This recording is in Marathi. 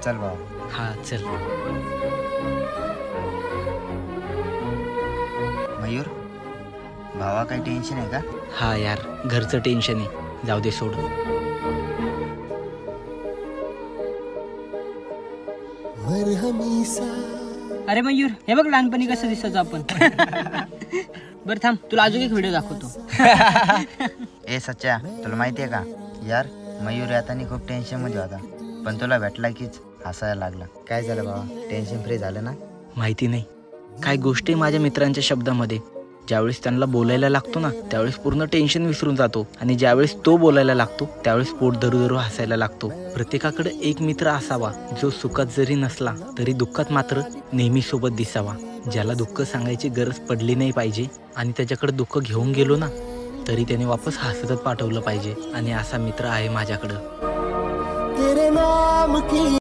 चल भावा. हा चल. मयूर, भावा काही टेन्शन आहे का? हा यार, घरचं टेन्शन आहे, जाऊ दे सोड. अरे मयूर, हे बघ लहानपणी कसं दिसायचो आपण. बरं थांब, तुला अजून एक व्हिडिओ दाखवतो. ए सच्चा, तुला माहिती आहे का यार, मयूर यातानी खूप टेन्शन मध्ये होता, पण तुला भेटला कीच हसायला लागला. काय झालं बाबा, टेन्शन फ्री झालं ना? माहिती नाही, काय गोष्टी माझ्या मित्रांच्या शब्दामध्ये. ज्यावेळेस त्यांना बोलायला लागतो ना, त्यावेळेस पूर्ण टेन्शन विसरून जातो, आणि ज्यावेळेस तो बोलायला लागतो त्यावेळेस पोट धरू हसायला लागतो. प्रत्येकाकडे एक मित्र असावा, जो सुखात जरी नसला तरी दुःखात मात्र नेहमी सोबत दिसावा. ज्याला दुःख सांगायची गरज पडली नाही पाहिजे, आणि त्याच्याकडे दुःख घेऊन गेलो ना तरी त्याने वापस हसतच पाठवलं पाहिजे. आणि असा मित्र आहे माझ्याकडं.